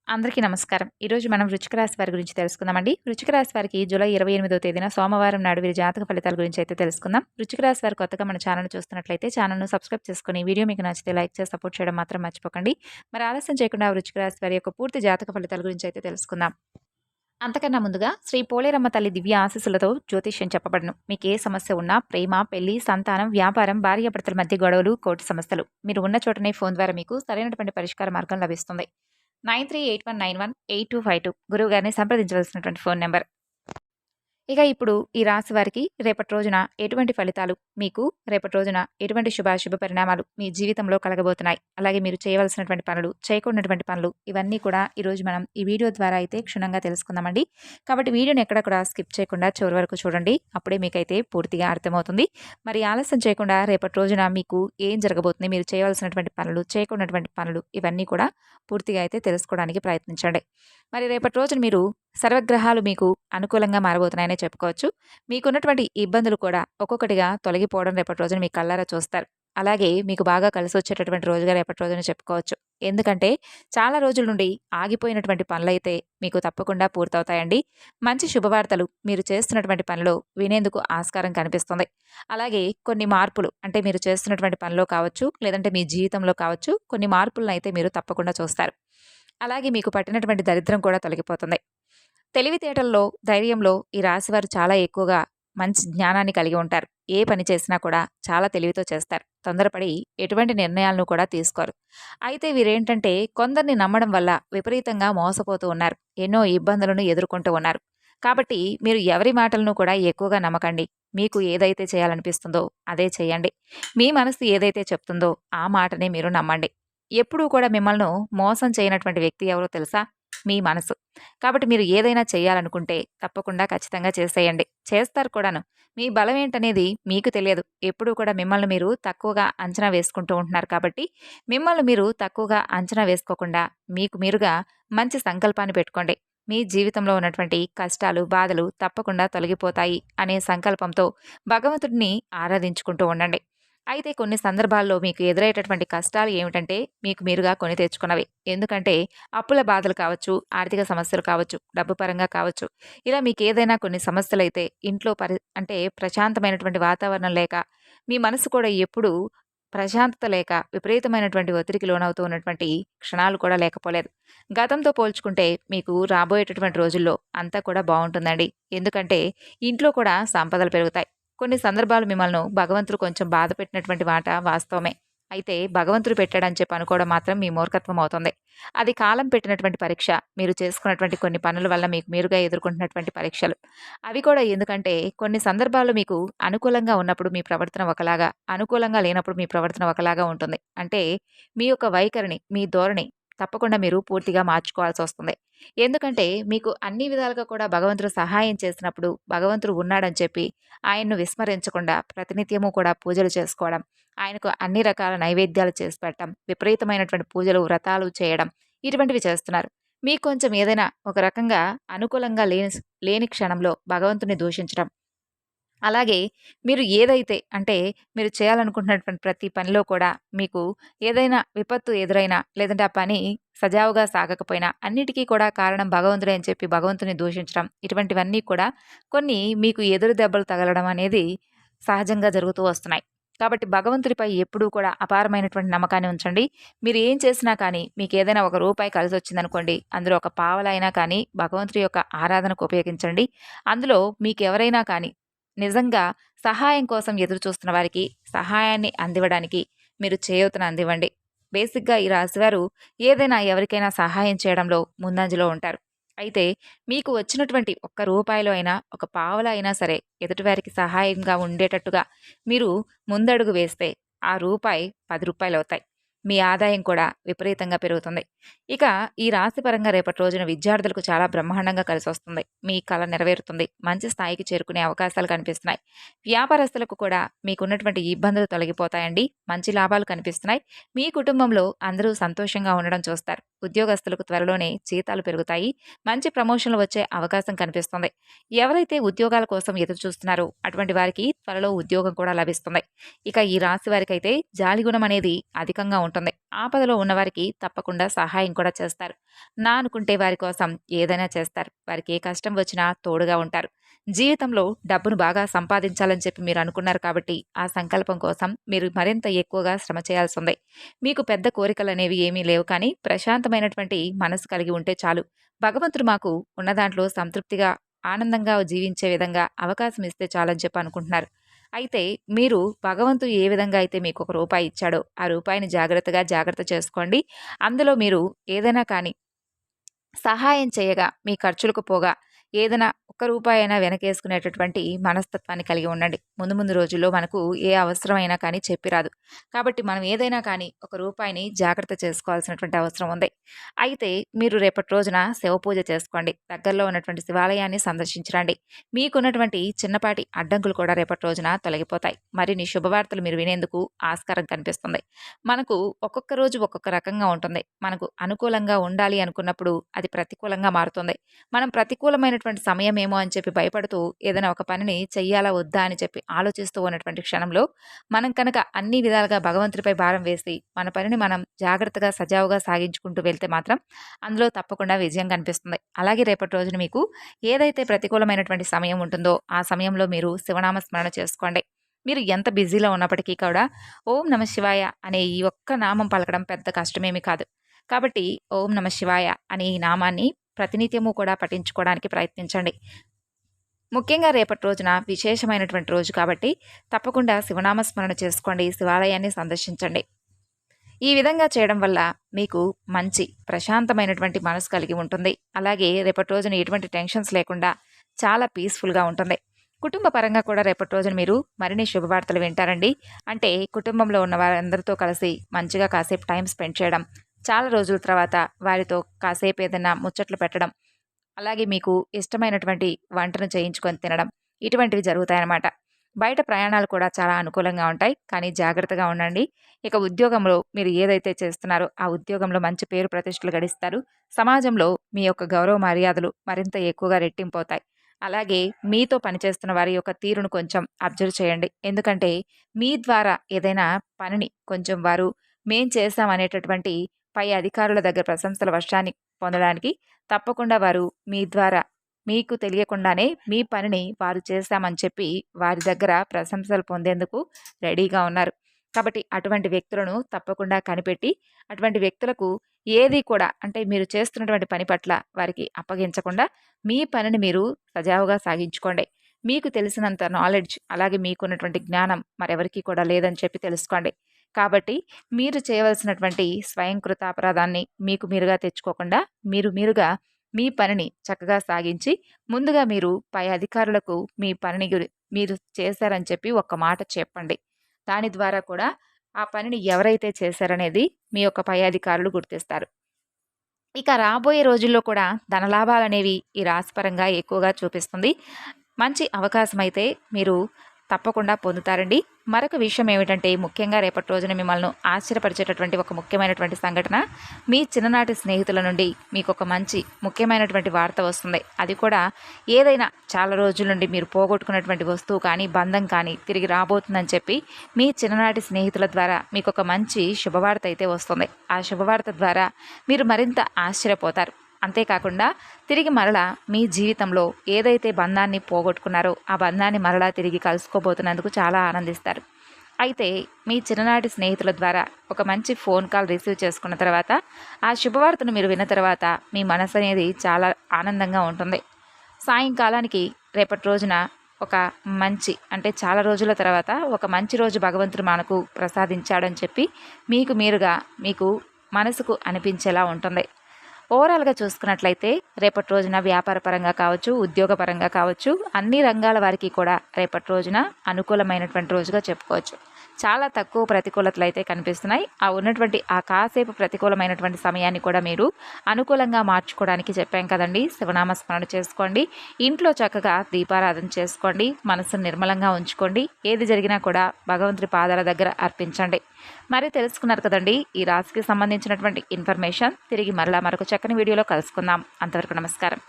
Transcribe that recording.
అందరికీ నమస్కారం. ఈరోజు మనం వృశ్చిక రాశి వారి గురించి తెలుసుకుందామండి. వృశ్చిక రాశి వారికి జూలై 28వ తేదీన సోమవారం నాడు వీరి జాతక ఫలితాల గురించి అయితే తెలుసుకుందాం. వృశ్చిక రాశి వారు కొత్తగా మన ఛానల్ చూస్తున్నట్లయితే ఛానల్‌ను సబ్స్క్రైబ్ చేసుకొని వీడియో మీకు నచ్చితే లైక్ చేసి సపోర్ట్ చేయడం మాత్రం మర్చిపోకండి. మరి ఆలస్యం చేయకుండా వృశ్చిక రాశి వారి యొక్క పూర్తి జాతక ఫలితాల గురించి అయితే తెలుసుకుందాం. అంతకన్నా ముందుగా శ్రీ పోలేరమ్మ తల్లి దివ్య ఆశీస్సులతో జ్యోతిష్యం చెప్పబడును. మీకు ఏ సమస్య ఉన్నా ప్రేమ, పెళ్లి, సంతానం, వ్యాపారం, భార్యాభర్తల మధ్య గొడవలు, కోర్టు సమస్యలు మీరు ఉన్న చోటనే ఫోన్ ద్వారా మీకు సరైనటువంటి పరిష్కార మార్గం లభిస్తుంది. 9381918252 గురువు గారిని సంప్రదించవలసినటువంటి ఫోన్ నెంబర్. ఇక ఇప్పుడు ఈ రాశి వారికి రేపటి రోజున ఎటువంటి ఫలితాలు, మీకు రేపటి రోజున ఎటువంటి శుభాశుభ పరిణామాలు మీ జీవితంలో కలగబోతున్నాయి, అలాగే మీరు చేయవలసినటువంటి పనులు, చేయకూడనటువంటి పనులు, ఇవన్నీ కూడా ఈరోజు మనం ఈ వీడియో ద్వారా అయితే క్షుణ్ణంగా తెలుసుకుందామండి. కాబట్టి వీడియోని ఎక్కడ కూడా స్కిప్ చేయకుండా చివరి వరకు చూడండి. అప్పుడే మీకైతే పూర్తిగా అర్థమవుతుంది. మరి ఆలస్యం చేయకుండా రేపటి రోజున మీకు ఏం జరగబోతుంది, మీరు చేయవలసినటువంటి పనులు, చేయకూడనటువంటి పనులు, ఇవన్నీ కూడా పూర్తిగా అయితే తెలుసుకోవడానికి ప్రయత్నించండి. మరి రేపటి రోజున మీరు సర్వగ్రహాలు మీకు అనుకూలంగా మారబోతున్నాయనే చెప్పుకోవచ్చు. మీకున్నటువంటి ఇబ్బందులు కూడా ఒక్కొక్కటిగా తొలగిపోవడం రేపటి రోజున మీ కళ్ళారా చూస్తారు. అలాగే మీకు బాగా కలిసి వచ్చేటటువంటి రోజుగా రేపటి రోజున చెప్పుకోవచ్చు. ఎందుకంటే చాలా రోజుల నుండి ఆగిపోయినటువంటి పనులైతే మీకు తప్పకుండా పూర్తవుతాయండి. మంచి శుభవార్తలు మీరు చేస్తున్నటువంటి పనిలో వినేందుకు ఆస్కారం కనిపిస్తుంది. అలాగే కొన్ని మార్పులు, అంటే మీరు చేస్తున్నటువంటి పనిలో కావచ్చు, లేదంటే మీ జీవితంలో కావచ్చు, కొన్ని మార్పులను అయితే మీరు తప్పకుండా చూస్తారు. అలాగే మీకు పట్టినటువంటి దరిద్రం కూడా తొలగిపోతుంది. తెలివితేటల్లో, ధైర్యంలో ఈ రాశివారు చాలా ఎక్కువగా మంచి జ్ఞానాన్ని కలిగి ఉంటారు. ఏ పని చేసినా కూడా చాలా తెలివితో చేస్తారు. తొందరపడి ఎటువంటి నిర్ణయాలను కూడా తీసుకోరు. అయితే వీరేంటంటే కొందరిని నమ్మడం వల్ల విపరీతంగా మోసపోతూ ఉన్నారు. ఎన్నో ఇబ్బందులను ఎదుర్కొంటూ ఉన్నారు. కాబట్టి మీరు ఎవరి మాటలను కూడా ఎక్కువగా నమ్మకండి. మీకు ఏదైతే చేయాలనిపిస్తుందో అదే చేయండి. మీ మనసు ఏదైతే చెప్తుందో ఆ మాటనే మీరు నమ్మండి. ఎప్పుడూ కూడా మిమ్మల్ని మోసం చేయనటువంటి వ్యక్తి ఎవరో తెలుసా? మీ మనసు. కాబట్టి మీరు ఏదైనా చేయాలనుకుంటే తప్పకుండా ఖచ్చితంగా చేసేయండి. చేస్తారు కూడాను. మీ బలం ఏంటనేది మీకు తెలియదు. ఎప్పుడూ కూడా మిమ్మల్ని మీరు తక్కువగా అంచనా వేసుకుంటూ ఉంటున్నారు కాబట్టి, మిమ్మల్ని మీరు తక్కువగా అంచనా వేసుకోకుండా మీకు మీరుగా మంచి సంకల్పాన్ని పెట్టుకోండి. మీ జీవితంలో ఉన్నటువంటి కష్టాలు, బాధలు తప్పకుండా తొలగిపోతాయి అనే సంకల్పంతో భగవంతుడిని ఆరాధించుకుంటూ ఉండండి. అయితే కొన్ని సందర్భాల్లో మీకు ఎదురయ్యేటటువంటి కష్టాలు ఏమిటంటే మీకు మీరుగా కొని తెచ్చుకున్నవి. ఎందుకంటే అప్పుల బాధలు కావచ్చు, ఆర్థిక సమస్యలు కావచ్చు, డబ్బు పరంగా కావచ్చు. ఇలా మీకేదైనా కొన్ని సమస్యలైతే ఇంట్లో అంటే ప్రశాంతమైనటువంటి వాతావరణం లేక, మీ మనసు కూడా ఎప్పుడూ ప్రశాంతత లేక విపరీతమైనటువంటి ఒత్తిడికి లోనవుతూ ఉన్నటువంటి క్షణాలు కూడా లేకపోలేదు. గతంతో పోల్చుకుంటే మీకు రాబోయేటటువంటి రోజుల్లో అంతా కూడా బావుంటుందండి. ఎందుకంటే ఇంట్లో కూడా సంపదలు పెరుగుతాయి. కొన్ని సందర్భాలు మిమ్మల్ని భగవంతుడు కొంచెం బాధ పెట్టినటువంటి మాట వాస్తవమే. అయితే భగవంతుడు పెట్టాడని చెప్పి అనుకోవడం మాత్రం మీ మూర్ఖత్వం అవుతుంది. అది కాలం పెట్టినటువంటి పరీక్ష. మీరు చేసుకున్నటువంటి కొన్ని పనుల వల్ల మీకు మీరుగా ఎదుర్కొంటున్నటువంటి పరీక్షలు. అవి కూడా ఎందుకంటే కొన్ని సందర్భాల్లో మీకు అనుకూలంగా ఉన్నప్పుడు మీ ప్రవర్తన ఒకలాగా, అనుకూలంగా లేనప్పుడు మీ ప్రవర్తన ఒకలాగా ఉంటుంది. అంటే మీ యొక్క వైఖరిని, మీ ధోరణి తప్పకుండా మీరు పూర్తిగా మార్చుకోవాల్సొస్తుంది. ఎందుకంటే మీకు అన్ని విధాలుగా కూడా భగవంతుడు సహాయం చేసినప్పుడు భగవంతుడు ఉన్నాడని చెప్పి ఆయన్ను విస్మరించకుండా ప్రతినిత్యము కూడా పూజలు చేసుకోవడం, ఆయనకు అన్ని రకాల నైవేద్యాలు చేసి పెట్టడం, విపరీతమైనటువంటి పూజలు, వ్రతాలు చేయడం, ఇటువంటివి చేస్తున్నారు. మీకు కొంచెం ఏదైనా ఒక రకంగా అనుకూలంగా లేని క్షణంలో భగవంతుడిని దూషించడం, అలాగే మీరు ఏదైతే అంటే మీరు చేయాలనుకుంటున్నటువంటి ప్రతి పనిలో కూడా మీకు ఏదైనా విపత్తు ఎదురైనా, లేదంటే ఆ పని సజావుగా సాగకపోయినా అన్నిటికీ కూడా కారణం భగవంతుడే అని చెప్పి భగవంతుని దూషించడం, ఇటువంటివన్నీ కూడా కొన్ని మీకు ఎదురు దెబ్బలు తగలడం అనేది సహజంగా జరుగుతూ వస్తున్నాయి. కాబట్టి భగవంతుడిపై ఎప్పుడూ కూడా అపారమైనటువంటి నమ్మకాన్ని ఉంచండి. మీరు ఏం చేసినా కానీ మీకేదైనా ఒక రూపాయి కలిసొచ్చిందనుకోండి, అందులో ఒక పావలైనా కానీ భగవంతుడి యొక్క ఆరాధనకు ఉపయోగించండి. అందులో మీకెవరైనా కానీ నిజంగా సహాయం కోసం ఎదురు చూస్తున్న వారికి సహాయాన్ని అందివ్వడానికి మీరు చేయూతను అందివ్వండి. బేసిక్‌గా ఈ రాశివారు ఏదైనా ఎవరికైనా సహాయం చేయడంలో ముందంజలో ఉంటారు. అయితే మీకు వచ్చినటువంటి ఒక్క రూపాయిలో అయినా, ఒక పావలా అయినా సరే ఎదుటివారికి సహాయంగా ఉండేటట్టుగా మీరు ముందడుగు వేస్తే ఆ రూపాయి రూ. 10 మీ ఆదాయం కూడా విపరీతంగా పెరుగుతుంది. ఇక ఈ రాశి పరంగా రేపటి రోజున విద్యార్థులకు చాలా బ్రహ్మాండంగా కలిసొస్తుంది. మీ కల నెరవేరుతుంది. మంచి స్థాయికి చేరుకునే అవకాశాలు కనిపిస్తున్నాయి. వ్యాపారస్తులకు కూడా మీకున్నటువంటి ఇబ్బందులు తొలగిపోతాయండి. మంచి లాభాలు కనిపిస్తున్నాయి. మీ కుటుంబంలో అందరూ సంతోషంగా ఉండడం చూస్తారు. ఉద్యోగస్తులకు త్వరలోనే జీతాలు పెరుగుతాయి. మంచి ప్రమోషన్లు వచ్చే అవకాశం కనిపిస్తుంది. ఎవరైతే ఉద్యోగాల కోసం ఎదురు చూస్తున్నారో అటువంటి వారికి త్వరలో ఉద్యోగం కూడా లభిస్తుంది. ఇక ఈ రాశి వారికైతే జాలిగుణం అనేది అధికంగా ఉంటుంది. ఆపదలో ఉన్నవారికి తప్పకుండా సహాయం కూడా చేస్తారు. నా అనుకుంటే వారి కోసం ఏదైనా చేస్తారు. వారికి ఏ కష్టం వచ్చినా తోడుగా ఉంటారు. జీవితంలో డబ్బును బాగా సంపాదించాలని చెప్పి మీరు అనుకున్నారు కాబట్టి ఆ సంకల్పం కోసం మీరు మరింత ఎక్కువగా శ్రమ చేయాల్సి ఉంది. మీకు పెద్ద కోరికలనేవి ఏమీ లేవు, కానీ ప్రశాంతమైనటువంటి మనసు కలిగి ఉంటే చాలు. భగవంతుడు మాకు ఉన్న దాంట్లో సంతృప్తిగా ఆనందంగా జీవించే విధంగా అవకాశం ఇస్తే చాలని చెప్పి అనుకుంటున్నారు. అయితే మీరు భగవంతుడు ఏ విధంగా అయితే మీకు ఒక రూపాయి ఇచ్చాడో ఆ రూపాయిని జాగ్రత్త చేసుకోండి. అందులో మీరు ఏదైనా కానీ సహాయం చేయగా మీ ఖర్చులకు పోగా ఏదైనా ఒక్క రూపాయైనా వెనకేసుకునేటటువంటి మనస్తత్వాన్ని కలిగి ఉండండి. ముందు ముందు రోజుల్లో మనకు ఏ అవసరమైనా కానీ చెప్పి రాదు. కాబట్టి మనం ఏదైనా కానీ ఒక రూపాయిని జాగ్రత్త చేసుకోవాల్సినటువంటి అవసరం ఉంది. అయితే మీరు రేపటి రోజున శివ పూజ చేసుకోండి. దగ్గరలో ఉన్నటువంటి శివాలయాన్ని సందర్శించరండి. మీకున్నటువంటి చిన్నపాటి అడ్డంకులు కూడా రేపటి రోజున తొలగిపోతాయి. మరిన్ని శుభవార్తలు మీరు వినేందుకు ఆస్కారం కనిపిస్తుంది. మనకు ఒక్కొక్క రోజు ఒక్కొక్క రకంగా ఉంటుంది. మనకు అనుకూలంగా ఉండాలి అనుకున్నప్పుడు అది ప్రతికూలంగా మారుతుంది. మనం ప్రతికూలమైనటువంటి సమయమేమో అని చెప్పి భయపడుతూ ఏదైనా ఒక పనిని చెయ్యాలా వద్దా అని చెప్పి ఆలోచిస్తూ ఉన్నటువంటి క్షణంలో మనం కనుక అన్ని విధాలుగా భగవంతుడిపై భారం వేసి మన పనిని మనం జాగ్రత్తగా సజావుగా సాగించుకుంటూ వెళ్తే మాత్రం అందులో తప్పకుండా విజయం కనిపిస్తుంది. అలాగే రేపటి రోజున మీకు ఏదైతే ప్రతికూలమైనటువంటి సమయం ఉంటుందో ఆ సమయంలో మీరు శివనామ స్మరణ చేసుకోండి. మీరు ఎంత బిజీలో ఉన్నప్పటికీ కూడా ఓం నమ శివాయ అనే ఈ ఒక్క నామం పలకడం పెద్ద కష్టమేమీ కాదు. కాబట్టి ఓం నమ శివాయ అనే ఈ నామాన్ని ప్రతినిత్యము కూడా పఠించుకోవడానికి ప్రయత్నించండి. ముఖ్యంగా రేపటి రోజున విశేషమైనటువంటి రోజు కాబట్టి తప్పకుండా శివనామస్మరణ చేసుకోండి. శివాలయాన్ని సందర్శించండి. ఈ విధంగా చేయడం వల్ల మీకు మంచి ప్రశాంతమైనటువంటి మనసు కలిగి ఉంటుంది. అలాగే రేపటి రోజున ఎటువంటి టెన్షన్స్ లేకుండా చాలా పీస్ఫుల్గా ఉంటుంది. కుటుంబ పరంగా కూడా రేపటి రోజున మీరు మరిన్ని శుభవార్తలు వింటారండి. అంటే కుటుంబంలో ఉన్న వారందరితో కలిసి మంచిగా కాసేపు టైం స్పెండ్ చేయడం, చాలా రోజుల తర్వాత వారితో కాసేపు ఏదైనా ముచ్చట్లు పెట్టడం, అలాగే మీకు ఇష్టమైనటువంటి వంటను చేయించుకొని తినడం, ఇటువంటివి జరుగుతాయన్నమాట. బయట ప్రయాణాలు కూడా చాలా అనుకూలంగా ఉంటాయి, కానీ జాగ్రత్తగా ఉండండి. ఇక ఉద్యోగంలో మీరు ఏదైతే చేస్తున్నారో ఆ ఉద్యోగంలో మంచి పేరు ప్రతిష్టలు గడిస్తారు. సమాజంలో మీ యొక్క గౌరవ మర్యాదలు మరింత ఎక్కువగా రెట్టింపవుతాయి. అలాగే మీతో పనిచేస్తున్న వారి యొక్క తీరును కొంచెం అబ్జర్వ్ చేయండి. ఎందుకంటే మీ ద్వారా ఏదైనా పనిని కొంచెం వారు మేం చేశాం అనేటటువంటి పై అధికారుల దగ్గర ప్రశంసల వర్షాన్ని పొందడానికి తప్పకుండా వారు మీ ద్వారా మీకు తెలియకుండానే మీ పనిని వారు చేశామని చెప్పి వారి దగ్గర ప్రశంసలు పొందేందుకు రెడీగా ఉన్నారు. కాబట్టి అటువంటి వ్యక్తులను తప్పకుండా కనిపెట్టి అటువంటి వ్యక్తులకు ఏది కూడా అంటే మీరు చేస్తున్నటువంటి పని పట్ల వారికి అప్పగించకుండా మీ పనిని మీరు సజావుగా సాగించుకోండి. మీకు తెలిసినంత నాలెడ్జ్ అలాగే మీకున్నటువంటి జ్ఞానం మరెవరికీ కూడా లేదని చెప్పి తెలుసుకోండి. కాబట్టి మీరు చేయవలసినటువంటి స్వయంకృత అపరాధాన్ని మీకు మీరుగా తెచ్చుకోకుండా మీరుగా మీ పనిని చక్కగా సాగించి ముందుగా మీరు పై అధికారులకు మీ పనిని మీరు చేశారని చెప్పి ఒక్క మాట చెప్పండి. దాని ద్వారా కూడా ఆ పనిని ఎవరైతే చేశారనేది మీ యొక్క పై అధికారులు గుర్తిస్తారు. ఇక రాబోయే రోజుల్లో కూడా ధనలాభాలనేవి ఈ రాశిపరంగా ఎక్కువగా చూపిస్తుంది. మంచి అవకాశం అయితే మీరు తప్పకుండా పొందుతారండి. మరొక విషయం ఏమిటంటే ముఖ్యంగా రేపటి రోజున మిమ్మల్ని ఆశ్చర్యపరిచేటటువంటి ఒక ముఖ్యమైనటువంటి సంఘటన, మీ చిన్ననాటి స్నేహితుల నుండి మీకు ఒక మంచి ముఖ్యమైనటువంటి వార్త వస్తుంది. అది కూడా ఏదైనా చాలా రోజుల నుండి మీరు పోగొట్టుకున్నటువంటి వస్తువు కానీ బంధం కానీ తిరిగి రాబోతుందని చెప్పి మీ చిన్ననాటి స్నేహితుల ద్వారా మీకు ఒక మంచి శుభవార్త అయితే వస్తుంది. ఆ శుభవార్త ద్వారా మీరు మరింత ఆశ్చర్యపోతారు. అంతేకాకుండా తిరిగి మరలా మీ జీవితంలో ఏదైతే బంధాన్ని పోగొట్టుకున్నారో ఆ బంధాన్ని మరలా తిరిగి కలుసుకోబోతున్నందుకు చాలా ఆనందిస్తారు. అయితే మీ చిన్ననాటి స్నేహితుల ద్వారా ఒక మంచి ఫోన్ కాల్ రిసీవ్ చేసుకున్న తర్వాత ఆ శుభవార్తను మీరు విన్న తర్వాత మీ మనసు అనేది చాలా ఆనందంగా ఉంటుంది. సాయంకాలానికి రేపటి రోజున ఒక మంచి అంటే చాలా రోజుల తర్వాత ఒక మంచి రోజు భగవంతుడు మనకు ప్రసాదించాడని చెప్పి మీకు మీరుగా మీకు మనసుకు అనిపించేలా ఉంటుంది. ఓవరాల్గా చూసుకున్నట్లయితే రేపటి రోజున వ్యాపార పరంగా కావచ్చు, ఉద్యోగపరంగా కావచ్చు, అన్ని రంగాల వారికి కూడా రేపటి రోజున అనుకూలమైనటువంటి రోజుగా చెప్పుకోవచ్చు. చాలా తక్కువ ప్రతికూలతలు అయితే కనిపిస్తున్నాయి. ఉన్నటువంటి ఆ కాసేపు ప్రతికూలమైనటువంటి సమయాన్ని కూడా మీరు అనుకూలంగా మార్చుకోవడానికి చెప్పాం కదండి. శివనామస్మరణ చేసుకోండి. ఇంట్లో చక్కగా దీపారాధన చేసుకోండి. మనసును నిర్మలంగా ఉంచుకోండి. ఏది జరిగినా కూడా భగవంతుడి పాదాల దగ్గర అర్పించండి. మరి తెలుసుకున్నారు కదండి ఈ రాశికి సంబంధించినటువంటి ఇన్ఫర్మేషన్. తిరిగి మరలా మరొక చక్కని వీడియోలో కలుసుకుందాం. అంతవరకు నమస్కారం.